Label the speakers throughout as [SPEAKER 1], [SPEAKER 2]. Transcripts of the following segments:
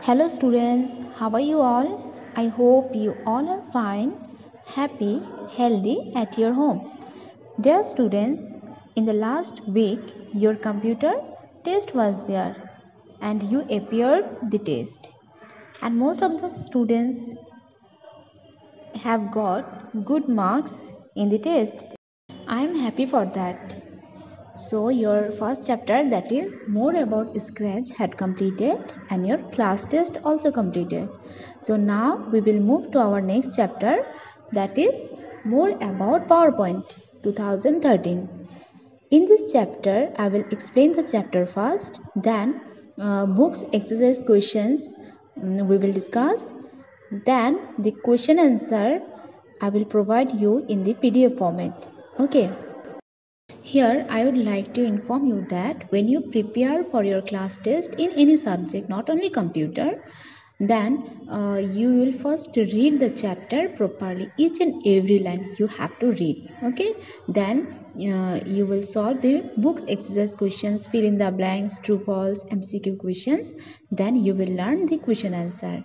[SPEAKER 1] Hello students, how are you all? I hope you all are fine, happy, healthy at your home. Dear students, in the last week your computer test was there and you appeared the test. And most of the students have got good marks in the test. I am happy for that. So your first chapter, that is more about Scratch, had completed and your class test also completed. So now we will move to our next chapter, that is more about PowerPoint 2013. In this chapter I will explain the chapter first, then books exercise questions we will discuss, then the question answer I will provide you in the PDF format. Okay. Here, I would like to inform you that when you prepare for your class test in any subject, not only computer, then you will first read the chapter properly. Each and every line you have to read. Okay. Then you will solve the books exercise questions, fill in the blanks, true, false, MCQ questions. Then you will learn the question answer.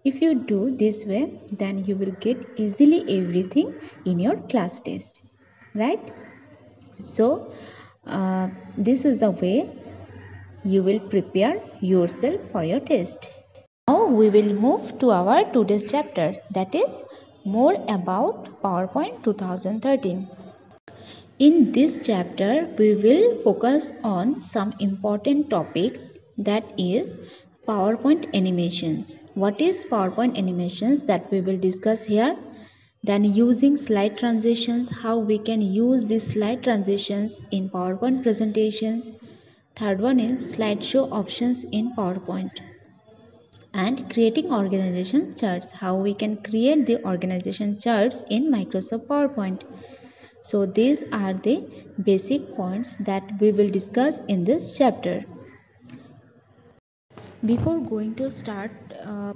[SPEAKER 1] If you do this way, then you will get easily everything in your class test. Right? So, this is the way you will prepare yourself for your test. Now we will move to our today's chapter, that is more about PowerPoint 2013. In this chapter, we will focus on some important topics, that is PowerPoint animations. What is PowerPoint animations, that we will discuss here. Then using slide transitions, how we can use these slide transitions in PowerPoint presentations. Third one is slideshow options in PowerPoint. And creating organization charts, how we can create the organization charts in Microsoft PowerPoint. So these are the basic points that we will discuss in this chapter. Before going to start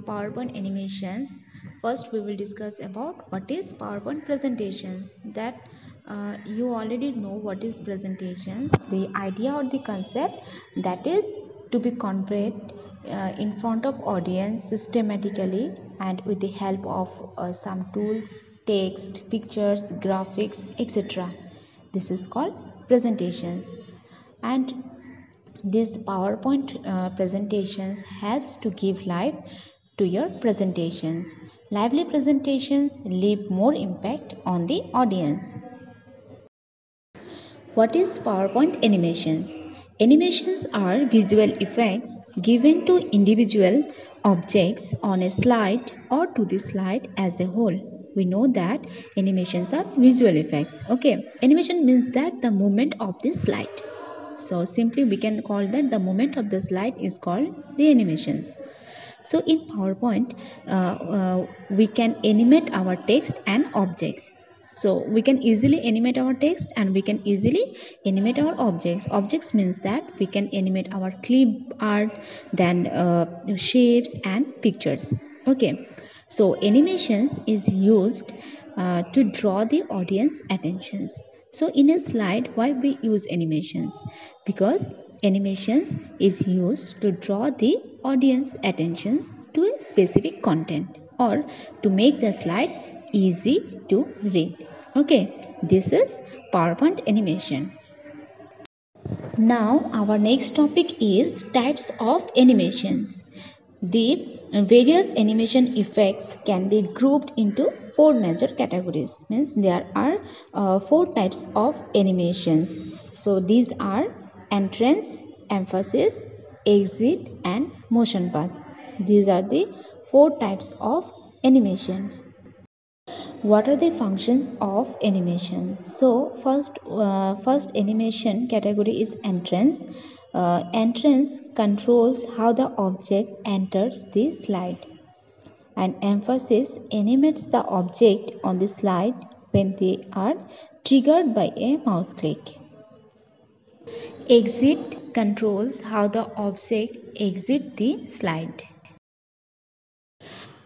[SPEAKER 1] PowerPoint animations, first we will discuss about what is PowerPoint presentations. That you already know what is presentations. The idea or the concept, that is to be conveyed in front of audience systematically and with the help of some tools, text, pictures, graphics, etc. This is called presentations. And this PowerPoint presentations helps to give life to your presentations. Lively presentations leave more impact on the audience. What is PowerPoint animations? Animations are visual effects given to individual objects on a slide or to the slide as a whole. We know that animations are visual effects. Okay, animation means that the movement of the slide. So simply we can call that the movement of the slide is called the animations. So in PowerPoint, we can animate our text and objects. So we can easily animate our text and we can easily animate our objects. Objects means that we can animate our clip art, then shapes and pictures. Okay. So animations is used to draw the audience attentions. So in a slide, why we use animations? Because animations is used to draw the audience attentions to a specific content or to make the slide easy to read. Okay, this is PowerPoint animation. Now our next topic is types of animations. The various animation effects can be grouped into four major categories. Means there are four types of animations. So these are entrance, emphasis, exit and motion path. These are the four types of animation. What are the functions of animation? So first animation category is entrance. Entrance controls how the object enters the slide, and emphasis animates the object on the slide when they are triggered by a mouse click. Exit controls how the object exits the slide.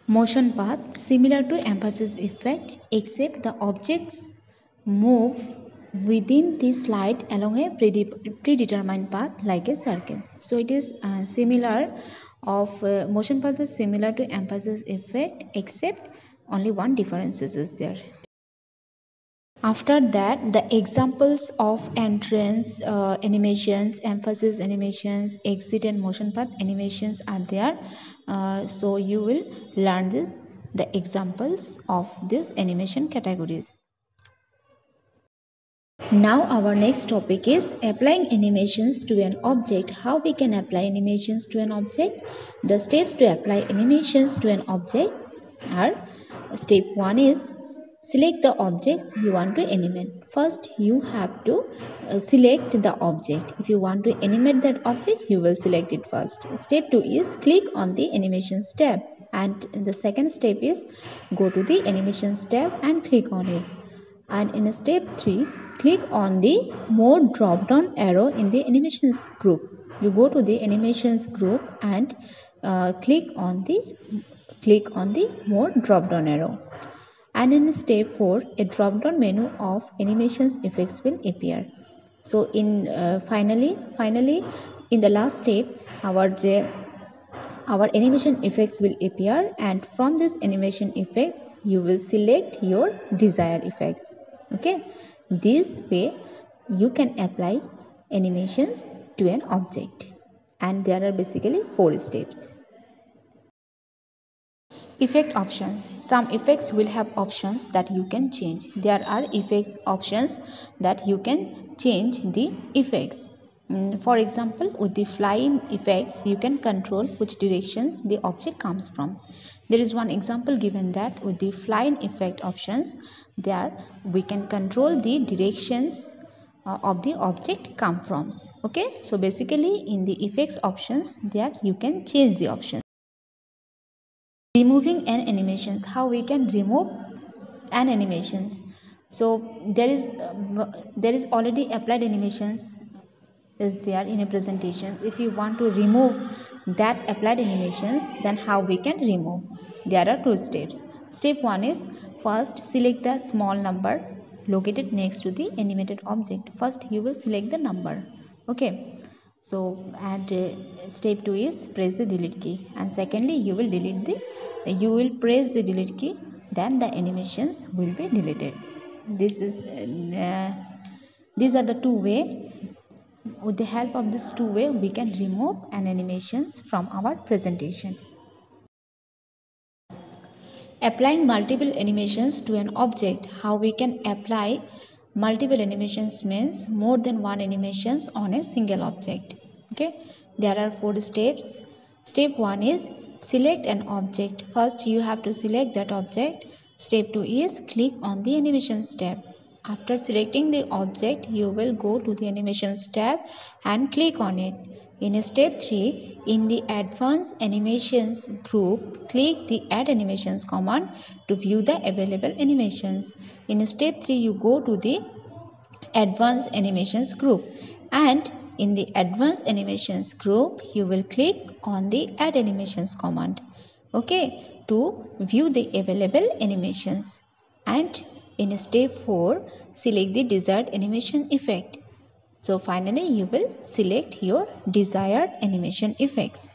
[SPEAKER 1] Motion path similar to emphasis effect, except the objects move within the slide along a predetermined path like a circle. So it is similar of motion path is similar to emphasis effect, except only one difference is there. After that, the examples of entrance animations, emphasis animations, exit and motion path animations are there. So you will learn the examples of these animation categories. Now our next topic is applying animations to an object. How we can apply animations to an object? The steps to apply animations to an object are: step 1 is select the objects you want to animate. First you have to select the object. If you want to animate that object, you will select it first. Step 2 is click on the animations tab, and the second step is go to the animations tab and click on it. And in step 3, click on the more drop down arrow in the animations group. You go to the animations group and click on the more drop down arrow. And in step 4, a drop down menu of animations effects will appear. So in finally in the last step, our animation effects will appear, and from this animation effects you will select your desired effects. Okay, this way you can apply animations to an object, and there are basically 4 steps. Effect options. Some effects will have options that you can change. There are effects options that you can change the effects. For example, with the flying effects, you can control which directions the object comes from. There is one example given that with the flying effect options, there we can control the directions of the object come from. Okay, so basically in the effects options, there you can change the options. Removing an animations. How we can remove an animations? So there is already applied animations is there in a presentation. If you want to remove that applied animations, then how we can remove? There are 2 steps. Step 1 is first select the small number located next to the animated object. First you will select the number. Okay, so and step 2 is press the delete key, and secondly you will press the delete key, then the animations will be deleted. These are the 2 way. With the help of this 2 way, we can remove an animations from our presentation. Applying multiple animations to an object. How we can apply multiple animations means more than one animations on a single object. Okay, there are 4 steps. Step 1 is select an object. First you have to select that object. Step 2 is click on the animations tab. After selecting the object, you will go to the animations tab and click on it. In step 3, in the advanced animations group, click the add animations command to view the available animations. In step 3, you go to the advanced animations group, and in the advanced animations group you will click on the add animations command, okay, to view the available animations. And in step 4, select the desired animation effect. So finally you will select your desired animation effects.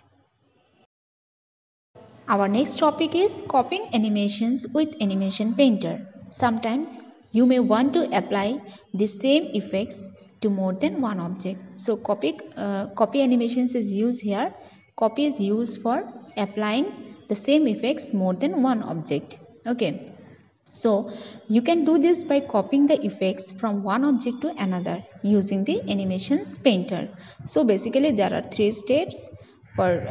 [SPEAKER 1] Our next topic is copying animations with Animation Painter. Sometimes you may want to apply the same effects to more than one object. So copy animations is used here. Copy is used for applying the same effects more than one object. Okay. So you can do this by copying the effects from one object to another using the Animations Painter. So basically there are 3 steps for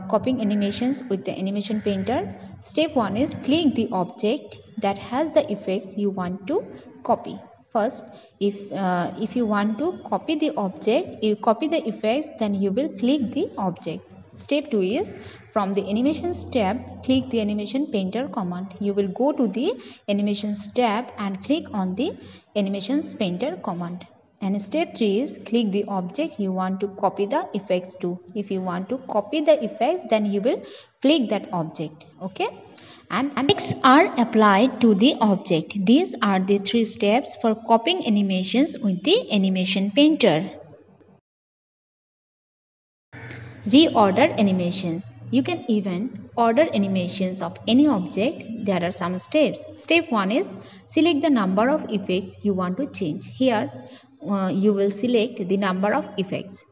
[SPEAKER 1] copying animations with the Animation Painter. Step 1 is click the object that has the effects you want to copy. First, if you want to copy the object, you copy the effects, then you will click the object. Step 2 is from the Animations tab, click the Animation Painter command. You will go to the Animations tab and click on the Animations Painter command. And step 3 is click the object you want to copy the effects to. If you want to copy the effects, then you will click that object. Okay. And effects are applied to the object. These are the 3 steps for copying animations with the Animation Painter. Reorder animations. You can even order animations of any object. There are some steps. Step 1 is select the number of effects you want to change. Here you will select the number of effects.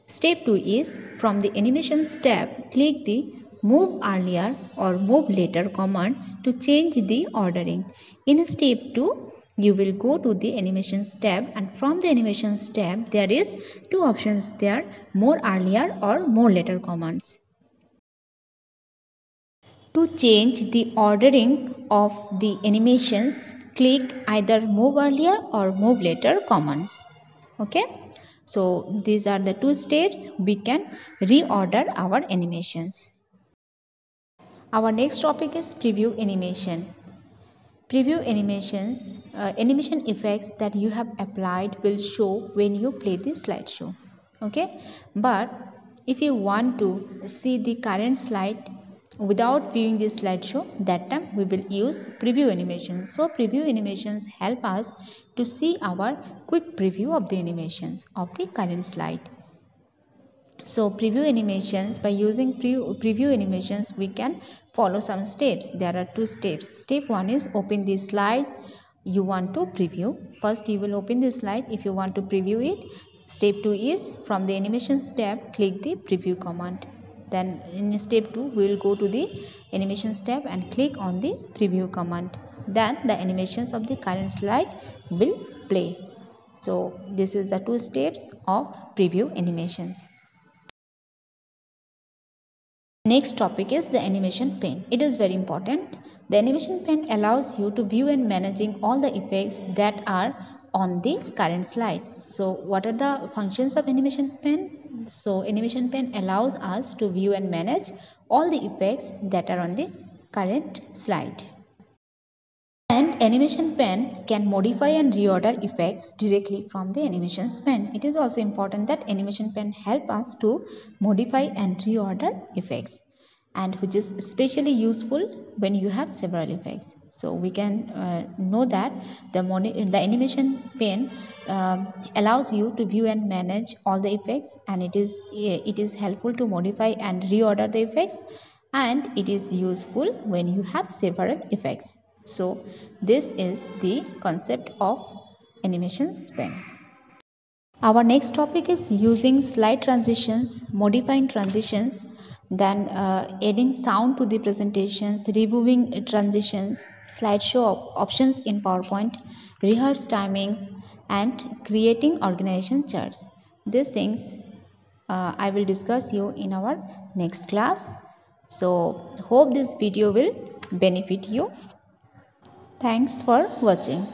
[SPEAKER 1] Step 2 is from the animations tab, click the move earlier or move later commands to change the ordering. In step 2, you will go to the animations tab, and from the animations tab there is two options there, more earlier or more later commands. To change the ordering of the animations, click either move earlier or move later commands. Okay, so these are the two steps we can reorder our animations. Our next topic is preview animation. Preview animations, animation effects that you have applied will show when you play the slideshow. Okay, but if you want to see the current slide without viewing the slideshow, that time we will use preview animations. So preview animations help us to see our quick preview of the animations of the current slide. So preview animations, by using preview animations we can follow some steps. There are two steps. Step 1 is open the slide you want to preview. First you will open the slide if you want to preview it. Step 2 is from the animations tab, click the preview command. Then in step 2 we will go to the animations tab and click on the preview command. Then the animations of the current slide will play. So this is the two steps of preview animations. Next topic is the animation pane. It is very important. The animation pane allows you to view and managing all the effects that are on the current slide. So what are the functions of animation pane? So animation pane allows us to view and manage all the effects that are on the current slide. And animation pane can modify and reorder effects directly from the animation pane. It is also important that animation pane help us to modify and reorder effects, and which is especially useful when you have several effects. So we can know that the animation pane allows you to view and manage all the effects, and it is helpful to modify and reorder the effects, and it is useful when you have several effects. So this is the concept of animation pane. Our next topic is using slide transitions, modifying transitions, then adding sound to the presentations, removing transitions, slideshow options in PowerPoint, rehearse timings, and creating organization charts. These things I will discuss you in our next class. So hope this video will benefit you. Thanks for watching.